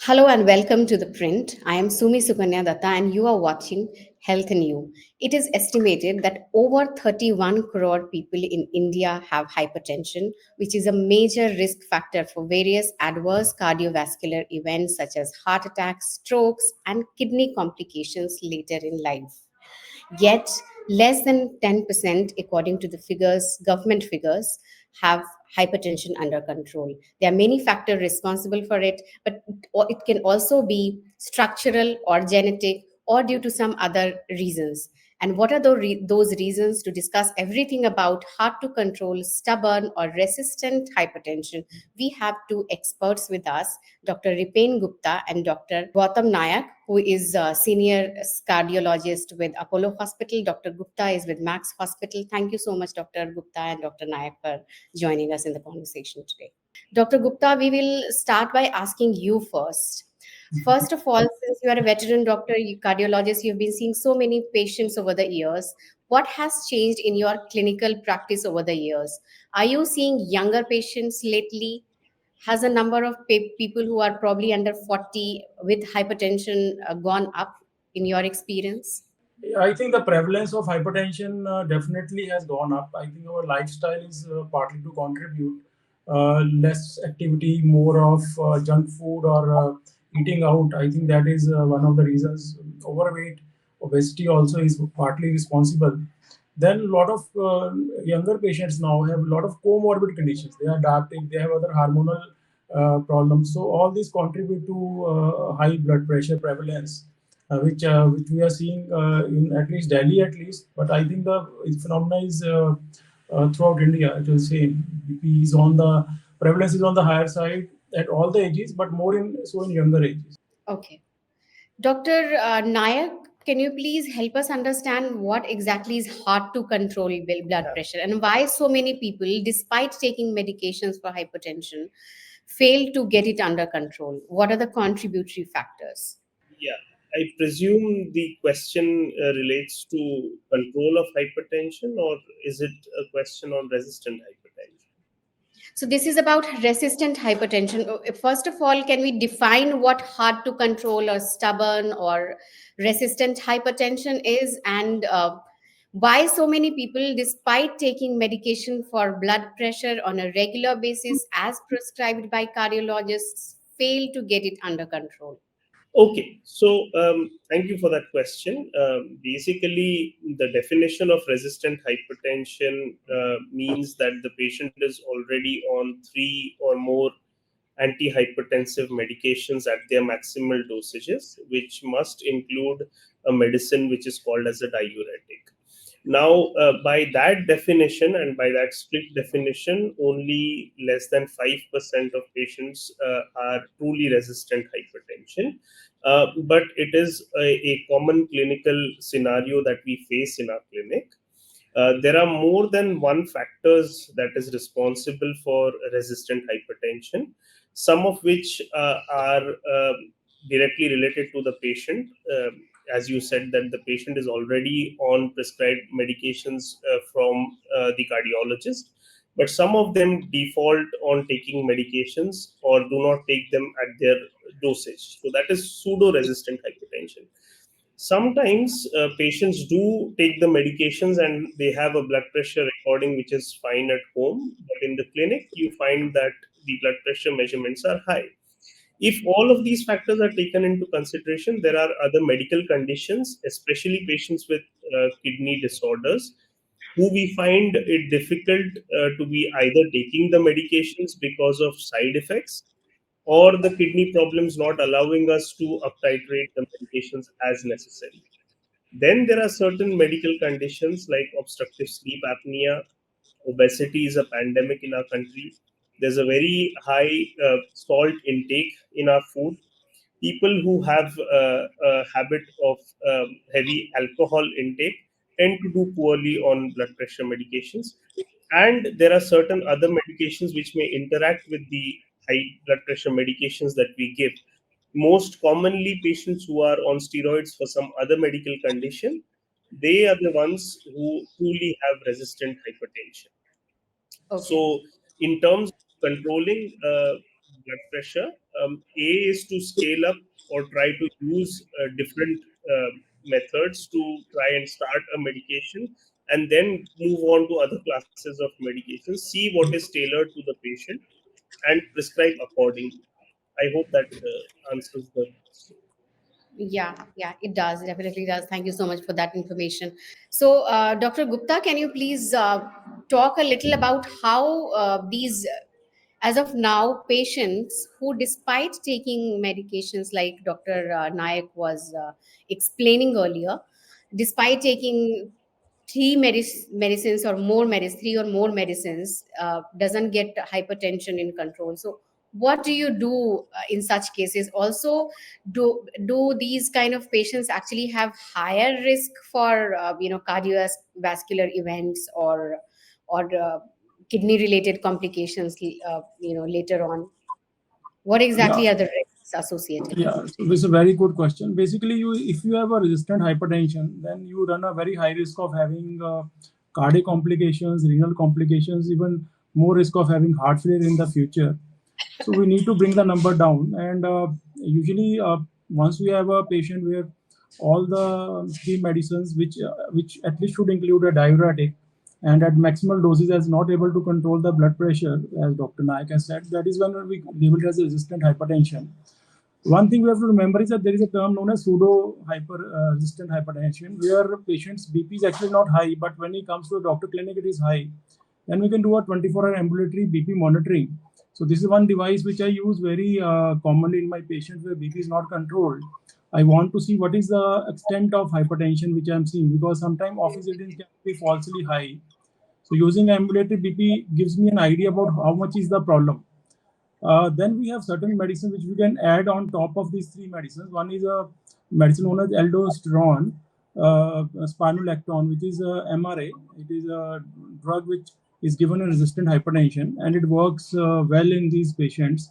Hello and welcome to ThePrint. I am Sumi Sukanya Dutta and you are watching Health and You. It is estimated that over 31 crore people in India have hypertension, which is a major risk factor for various adverse cardiovascular events such as heart attacks, strokes, and kidney complications later in life. Yet, less than 10%, according to the figures, government figures, have hypertension under control. There are many factors responsible for it, but it can also be structural or genetic or due to some other reasons. And what are those reasons? To discuss everything about hard to control, stubborn, or resistant hypertension, we have two experts with us, Dr. Ripen Gupta and Dr. Gautam Naik, who is a senior cardiologist with Apollo Hospital. Dr. Gupta is with Max Hospital. Thank you so much, Dr. Gupta and Dr. Naik, for joining us in the conversation today. Dr. Gupta, we will start by asking you first. First of all, since you are a veteran doctor, cardiologist, you've been seeing so many patients over the years. What has changed in your clinical practice over the years? Are you seeing younger patients lately? Has the number of people who are probably under 40 with hypertension gone up in your experience? I think the prevalence of hypertension definitely has gone up. I think our lifestyle is partly to contribute. Less activity, more of junk food or eating out. I think that is one of the reasons. Overweight, obesity also is partly responsible. Then a lot of younger patients now have a lot of comorbid conditions. They are diabetic, they have other hormonal problems. So all these contribute to high blood pressure prevalence, which we are seeing in at least Delhi at least. But I think the phenomena is throughout India. It is same. BP is on the prevalence is on the higher side at all the ages, but more in younger ages. Okay. Dr. Nayak, can you please help us understand what exactly is hard to control blood pressure and why so many people, despite taking medications for hypertension, fail to get it under control? What are the contributory factors? Yeah, I presume the question relates to control of hypertension, or is it a question on resistant hypertension? So, this is about resistant hypertension. First of all, can we define what hard to control or stubborn or resistant hypertension is, and why so many people, despite taking medication for blood pressure on a regular basis as prescribed by cardiologists, fail to get it under control? Okay, so thank you for that question. Basically, the definition of resistant hypertension means that the patient is already on three or more antihypertensive medications at their maximal dosages, which must include a medicine which is called as a diuretic. Now, by that definition and by that strict definition, only less than 5% of patients are truly resistant hypertension. But it is a common clinical scenario that we face in our clinic. There are more than one factors that is responsible for resistant hypertension, some of which are directly related to the patient. As you said, that the patient is already on prescribed medications from the cardiologist, but some of them default on taking medications or do not take them at their dosage. So that is pseudo resistant hypertension. Sometimes patients do take the medications and they have a blood pressure recording which is fine at home, but in the clinic you find that the blood pressure measurements are high. If all of these factors are taken into consideration, there are other medical conditions, especially patients with kidney disorders, who we find it difficult to be either taking the medications because of side effects, or the kidney problems not allowing us to uptitrate the medications as necessary. Then there are certain medical conditions like obstructive sleep apnea. Obesity is a pandemic in our country. There's a very high salt intake in our food. People who have a habit of heavy alcohol intake tend to do poorly on blood pressure medications. And there are certain other medications which may interact with the high blood pressure medications that we give. Most commonly, patients who are on steroids for some other medical condition, they are the ones who truly have resistant hypertension. Okay. So, in terms of controlling, blood pressure. A is to scale up or try to use different methods to try and start a medication and then move on to other classes of medications, see what is tailored to the patient, and prescribe accordingly. I hope that answers the question. Yeah, yeah, it does. Definitely does. Thank you so much for that information. So, Dr. Gupta, can you please talk a little about how these, as of now, patients who, despite taking medications like Dr. Naik was explaining earlier, despite taking medicines or more medicines, three or more medicines, doesn't get hypertension in control. So, what do you do in such cases? Also, do these kind of patients actually have higher risk for cardiovascular events or kidney related complications later on? What Yeah. exactly are the risks associated? Yeah, so this is a very good question. Basically, if you have a resistant hypertension, then you run a very high risk of having cardiac complications, renal complications, even more risk of having heart failure in the future. So we need to bring the number down. And usually, once we have a patient where all the three medicines, which at least should include a diuretic, and at maximal doses is not able to control the blood pressure, as Dr. Naik has said, that is when we label it as resistant hypertension. One thing we have to remember is that there is a term known as pseudo hyper resistant hypertension, where patient's BP is actually not high, but when he comes to a doctor clinic, it is high. Then we can do a 24-hour ambulatory BP monitoring. So this is one device which I use very commonly in my patients where BP is not controlled. I want to see what is the extent of hypertension which I am seeing, because sometimes office readings can be falsely high. So using ambulatory BP gives me an idea about how much is the problem. Then we have certain medicines which we can add on top of these three medicines. One is a medicine known as aldosterone, spironolactone, which is a MRA. It is a drug which is given in resistant hypertension, and it works well in these patients.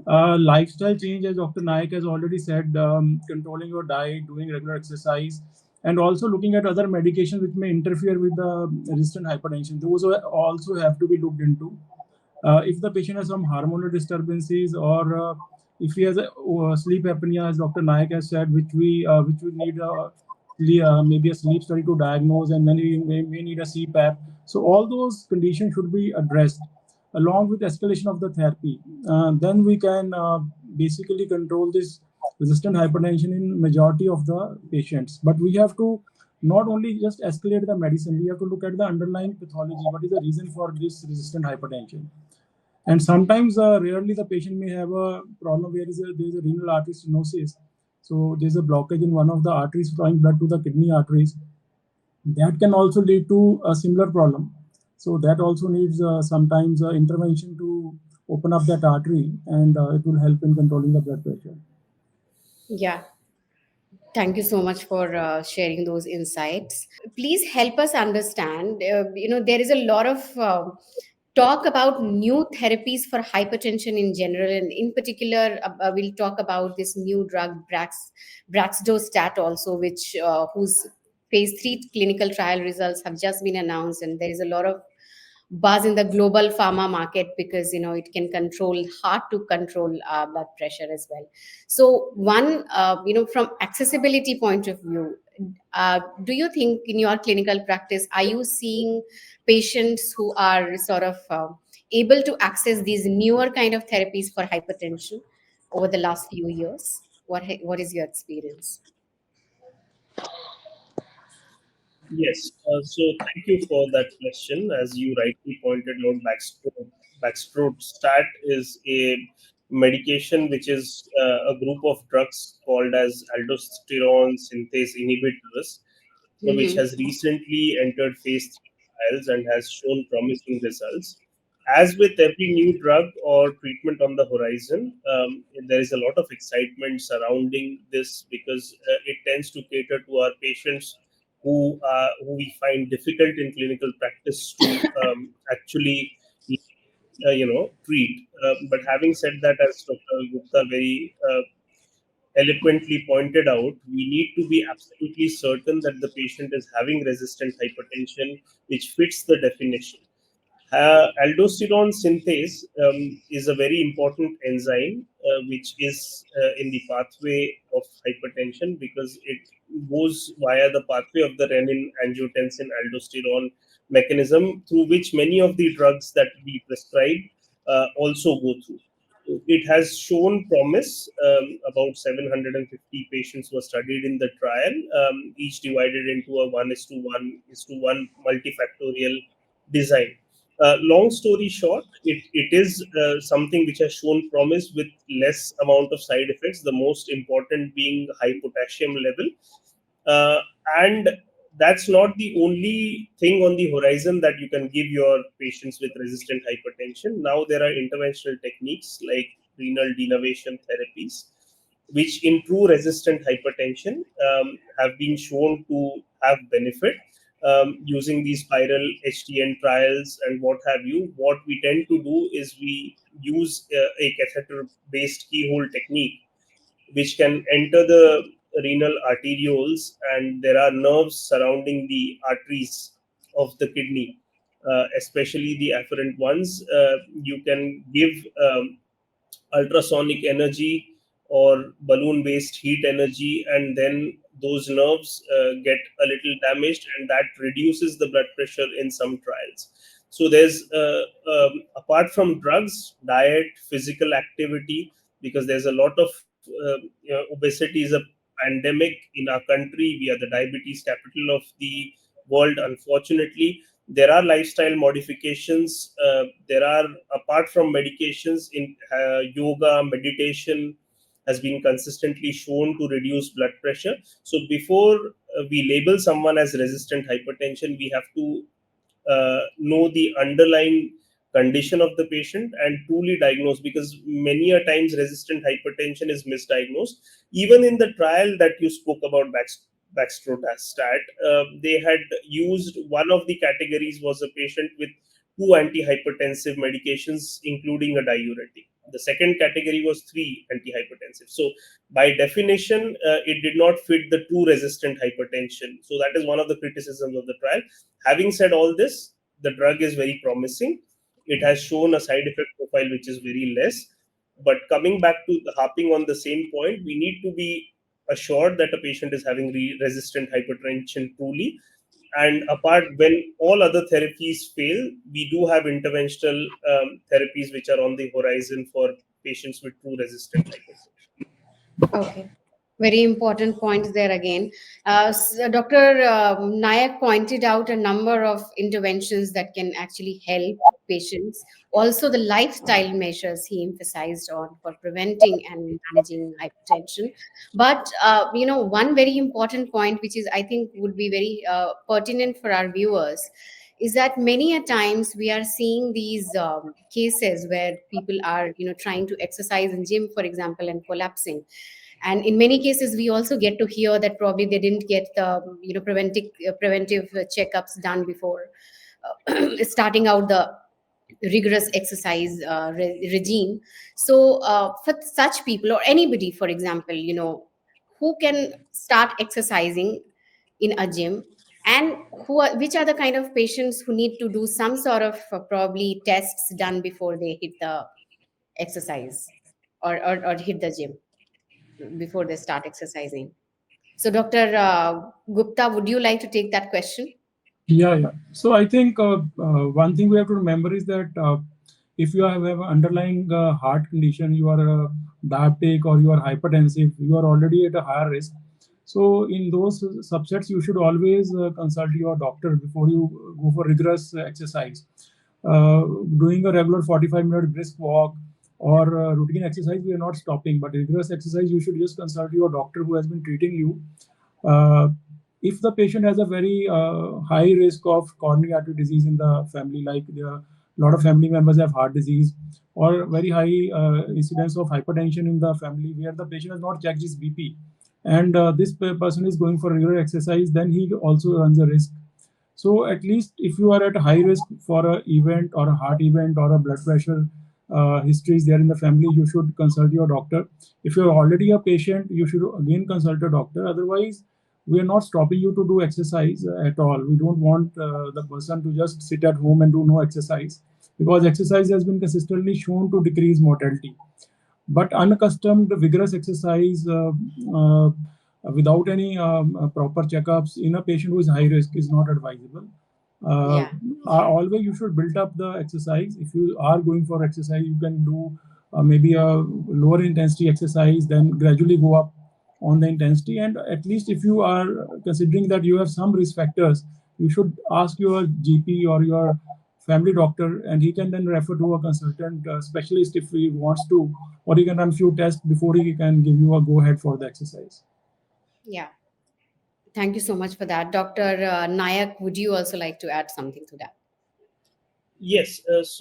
Lifestyle change, as Dr. Naik has already said, controlling your diet, doing regular exercise, and also looking at other medications which may interfere with the resistant hypertension. Those also have to be looked into. If the patient has some hormonal disturbances, or if he has a sleep apnea, as Dr. Naik has said, which we need maybe a sleep study to diagnose, and then we may need a CPAP. So all those conditions should be addressed along with escalation of the therapy. Then we can basically control this resistant hypertension in majority of the patients. But we have to not only just escalate the medicine, we have to look at the underlying pathology. What is the reason for this resistant hypertension? And sometimes, rarely, the patient may have a problem where there is a renal artery stenosis. So there's a blockage in one of the arteries flowing blood to the kidney arteries. That can also lead to a similar problem. So that also needs sometimes intervention to open up that artery, and it will help in controlling the blood pressure. Yeah. Thank you so much for sharing those insights. Please help us understand. There is a lot of talk about new therapies for hypertension in general, and in particular, we'll talk about this new drug Braxdostat also, which whose phase 3 clinical trial results have just been announced, and there is a lot of buzz in the global pharma market because it can control hard to control blood pressure as well. So one from accessibility point of view, do you think in your clinical practice are you seeing patients who are sort of able to access these newer kind of therapies for hypertension over the last few years? What is your experience? Yes, so thank you for that question. As you rightly pointed out, Baxdrostat is a medication which is a group of drugs called as aldosterone synthase inhibitors, which Mm-hmm. has recently entered phase 3 trials and has shown promising results. As with every new drug or treatment on the horizon, there is a lot of excitement surrounding this because it tends to cater to our patients who we find difficult in clinical practice to actually treat. But having said that, as Dr. Gupta very eloquently pointed out, we need to be absolutely certain that the patient is having resistant hypertension, which fits the definition. Aldosterone synthase is a very important enzyme which is in the pathway of hypertension, because it goes via the pathway of the renin angiotensin aldosterone mechanism, through which many of the drugs that we prescribe also go through. It has shown promise. About 750 patients were studied in the trial, each divided into a 1:1:1 multifactorial design. Long story short, it is something which has shown promise with less amount of side effects, the most important being high potassium level. uh, and that's not the only thing on the horizon that you can give your patients with resistant hypertension. Now there are interventional techniques like renal denervation therapies, which in true resistant hypertension have been shown to have benefit, using these spiral HTN trials and what have you. What we tend to do is we use a catheter based keyhole technique, which can enter the renal arterioles, and there are nerves surrounding the arteries of the kidney, especially the afferent ones. You can give ultrasonic energy or balloon based heat energy, and then those nerves get a little damaged, and that reduces the blood pressure in some trials. So there's apart from drugs, diet, physical activity, because there's a lot of obesity is a pandemic in our country. We are the diabetes capital of the world, unfortunately. There are lifestyle modifications. There are, apart from medications, in yoga, meditation has been consistently shown to reduce blood pressure. So before we label someone as resistant hypertension, we have to know the underlying condition of the patient and truly diagnose, because many a times resistant hypertension is misdiagnosed. Even in the trial that you spoke about, baxdrostat, they had used, one of the categories was a patient with two antihypertensive medications including a diuretic. The second category was three antihypertensive. So by definition, it did not fit the true resistant hypertension. So that is one of the criticisms of the trial. Having said all this, the drug is very promising. It has shown a side effect profile which is very less. But coming back to harping on the same point, we need to be assured that a patient is having resistant hypertension truly. And apart, when all other therapies fail, we do have interventional therapies which are on the horizon for patients with true resistant hypertension. Okay. Very important points there again. Dr. Nayak pointed out a number of interventions that can actually help patients. Also, the lifestyle measures he emphasized on for preventing and managing hypertension. But, one very important point, which is, I think, would be very pertinent for our viewers, is that many a times we are seeing these cases where people are, trying to exercise in gym, for example, and collapsing, and in many cases we also get to hear that probably they didn't get the preventive checkups done before starting out the rigorous exercise regime. So for such people or anybody, for example, who can start exercising in a gym, and which are the kind of patients who need to do some sort of probably tests done before they hit the exercise, or hit the gym before they start exercising. So, Dr. Gupta, would you like to take that question? Yeah, yeah. So I think one thing we have to remember is that if you have an underlying heart condition, you are diabetic or you are hypertensive, you are already at a higher risk. So in those subsets, you should always consult your doctor before you go for rigorous exercise. Uh, Doing a regular 45-minute brisk walk or routine exercise, we are not stopping. But rigorous exercise, you should just consult your doctor who has been treating you. Uh, if the patient has a very high risk of coronary artery disease in the family, like a lot of family members have heart disease, or very high incidence of hypertension in the family where the patient has not checked his BP, and this person is going for regular exercise, then he also runs a risk. So at least if you are at high risk for a event or a heart event or a blood pressure history is there in the family, you should consult your doctor. If you're already a patient, you should again consult a doctor. Otherwise, we are not stopping you to do exercise at all. We don't want the person to just sit at home and do no exercise, because exercise has been consistently shown to decrease mortality. But unaccustomed vigorous exercise uh, without any proper checkups in a patient who is high risk is not advisable. uh, Yeah. Always you should build up the exercise. If you are going for exercise, you can do maybe a lower intensity exercise, then gradually go up on the intensity. And at least if you are considering that you have some risk factors, you should ask your GP or your family doctor, and he can then refer to a consultant specialist if he wants to, or he can run few tests before he can give you a go ahead for the exercise. Yeah. Thank you so much for that. Dr. Nayak, would you also like to add something to that? Yes, as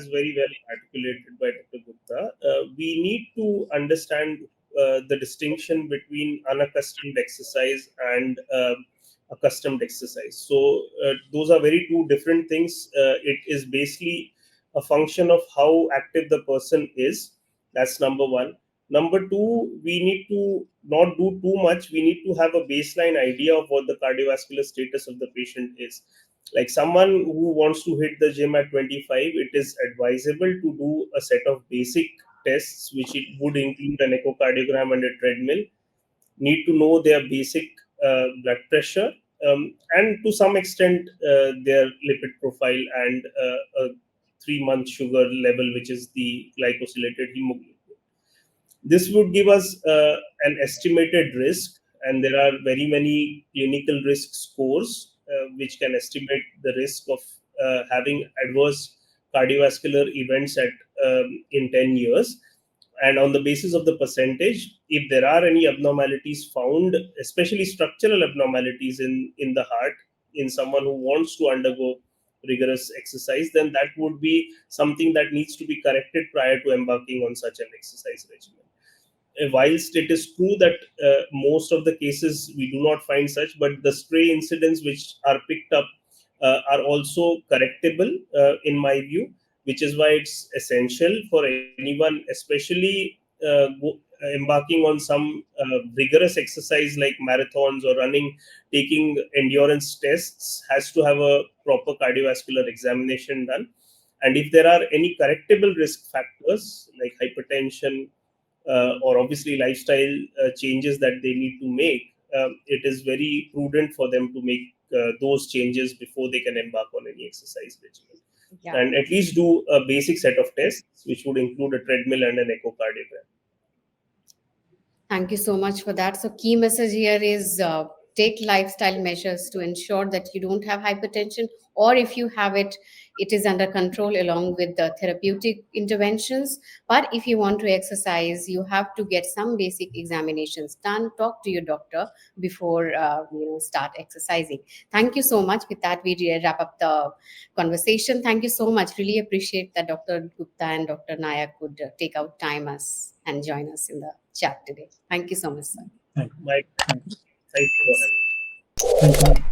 very well articulated by Dr. Gupta, we need to understand the distinction between unaccustomed exercise and accustomed exercise. So, those are very two different things. It is basically a function of how active the person is. That's number one. Number two, we need to not do too much. We need to have a baseline idea of what the cardiovascular status of the patient is. Like someone who wants to hit the gym at 25, it is advisable to do a set of basic tests, which it would include an echocardiogram and a treadmill. Need to know their basic blood pressure, and to some extent their lipid profile, and a 3 month sugar level, which is the glycosylated hemoglobin. This would give us an estimated risk, and there are very many clinical risk scores which can estimate the risk of having adverse cardiovascular events at in 10 years. And on the basis of the percentage, if there are any abnormalities found, especially structural abnormalities in the heart, in someone who wants to undergo rigorous exercise, then that would be something that needs to be corrected prior to embarking on such an exercise regimen. Whilst it is true that most of the cases we do not find such, but the stray incidents which are picked up are also correctable, in my view, which is why it's essential for anyone, especially embarking on some rigorous exercise like marathons or running, taking endurance tests, has to have a proper cardiovascular examination done. And if there are any correctable risk factors like hypertension, or obviously lifestyle changes that they need to make, it is very prudent for them to make those changes before they can embark on any exercise regimen. Yeah. And at least do a basic set of tests, which would include a treadmill and an echocardiogram. Thank you so much for that. So, key message here is take lifestyle measures to ensure that you don't have hypertension, or if you have it, it is under control along with the therapeutic interventions. But if you want to exercise, you have to get some basic examinations done. Talk to your doctor before start exercising. Thank you so much. With that, we wrap up the conversation. Thank you so much. Really appreciate that Dr. Gupta and Dr. Nayak could take out time us and join us in the chat today. Thank you so much, sir. Thank My you. Thank you for having me. Thank you.